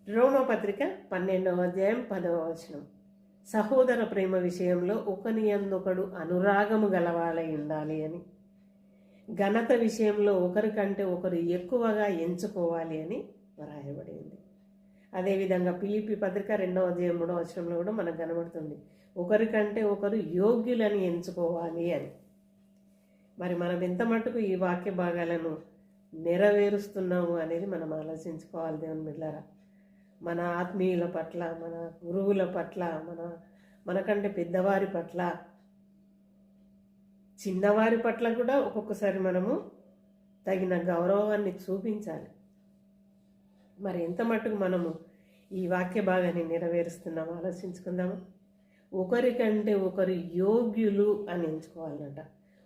రోమపత్రిక 12వ అధ్యాయం 10వ వచనం. సహోదర ప్రేమ విషయంలో ఒకని యందొకడు అనురాగము గలవాళ్ళై ఉండాలి అని, ఘనత విషయంలో ఒకరికంటే ఒకరు ఎక్కువగా ఎంచుకోవాలి అని వ్రాయబడి ఉంది. అదేవిధంగా ఫిలిప్పీ పత్రిక 2వ అధ్యాయం 3వ వచనంలో కూడా మనకు కనబడుతుంది, ఒకరికంటే ఒకరు యోగ్యులని ఎంచుకోవాలి అని. మరి మనం ఎంత మటుకు ఈ వాక్య భాగాలను నెరవేరుస్తున్నాము అనేది మనం ఆలోచించుకోవాలి. దేవుని బిడ్డలారా, మన ఆత్మీయుల పట్ల, మన గురువుల పట్ల, మనకంటే పెద్దవారి పట్ల, చిన్నవారి పట్ల కూడా ఒక్కొక్కసారి మనము తగిన గౌరవాన్ని చూపించాలి. మరి ఎంత మట్టుకు మనము ఈ వాక్య భాగాన్ని నెరవేరుస్తున్నాము ఆలోచించుకుందాము. ఒకరికంటే ఒకరు యోగ్యులు అని ఎంచుకోవాలన్నట,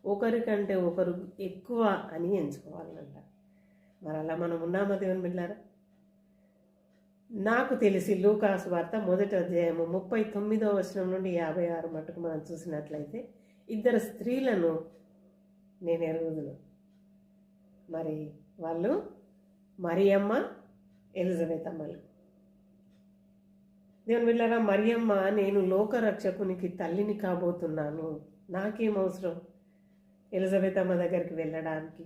ఒకరికంటే ఒకరు ఎక్కువ అని ఎంచుకోవాలన్నట. మరి అలా మనం ఉన్నామా దేవుని బిడ్డలారా? నాకు తెలిసి లూకాసు వార్త 1వ అధ్యాయము 39వ వచనం నుండి 56 మటుకు మనం చూసినట్లయితే 2 స్త్రీలను నేను ఎరుగుదును. మరి వాళ్ళు మరియమ్మ, ఎలిజబెత్ అమ్మలు. దేవుని బిడ్డలారా, మరియమ్మ, నేను లోకరక్షకునికి తల్లిని కాబోతున్నాను, నాకేం అవసరం ఎలిజబెత్ అమ్మ దగ్గరికి వెళ్ళడానికి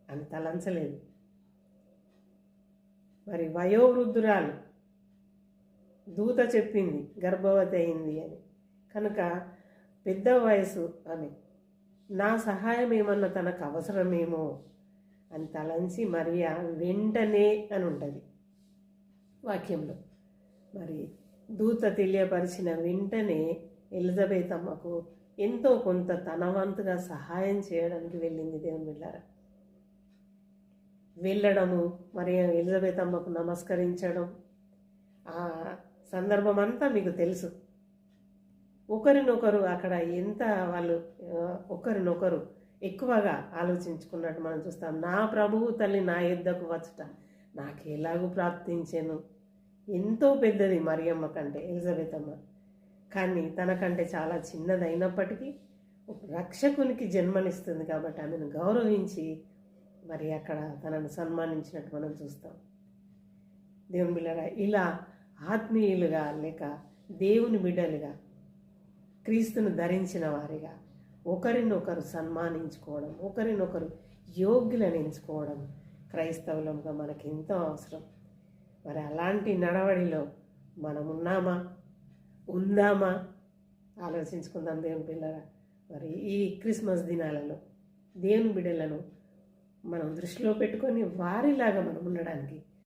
అని తలంచలేదు. మరి వయోవృద్ధురాలు, దూత చెప్పింది గర్భవతి అయింది అని, కనుక పెద్ద వయసు ఆమె, నా సహాయం ఏమన్నా తనకు అవసరమేమో అని తలంచి మరియా వెంటనే అని ఉంటుంది వాక్యంలో. మరి దూత తెలియపరిచిన వెంటనే ఎలిజబెత్ అమ్మకు ఎంతో కొంత తన వంతుగా సహాయం చేయడానికి వెళ్ళింది. దేవుని బిడ్డలారా, వెళ్ళడము, మరి ఎలిజబెత్ అమ్మకు నమస్కరించడం, ఆ సందర్భం అంతా మీకు తెలుసు. ఒకరినొకరు అక్కడ ఎంత వాళ్ళు ఒకరినొకరు ఎక్కువగా ఆలోచించుకున్నట్టు మనం చూస్తాం. నా ప్రభువు తల్లి నా యొద్దకు వచ్చుట నాకు ఎలాగూ ప్రాప్తించాను. ఎంతో పెద్దది మరియమ్మ కంటే ఎలిజబెత్ అమ్మ, కానీ తనకంటే చాలా చిన్నదైనప్పటికీ ఒక రక్షకునికి జన్మనిస్తుంది కాబట్టి ఆమెను గౌరవించి మరి అక్కడ తనను సన్మానించినట్టు మనం చూస్తాం. దేవుని బిడ్డలారా, ఇలా ఆత్మీయులుగా లేక దేవుని బిడ్డలుగా, క్రీస్తును ధరించిన వారిగా ఒకరినొకరు సన్మానించుకోవడం, ఒకరినొకరు యోగ్యులను ఎంచుకోవడం క్రైస్తవులంగా మనకి ఎంతో అవసరం. మరి అలాంటి నడవడిలో మనం ఉందామా ఆలోచించుకుందాం దేవుని బిడ్డలారా. మరి ఈ క్రిస్మస్ దినాలలో దేవుని బిడ్డలను మనం దృష్టిలో పెట్టుకొని వారిలాగా మనం ఉండడానికి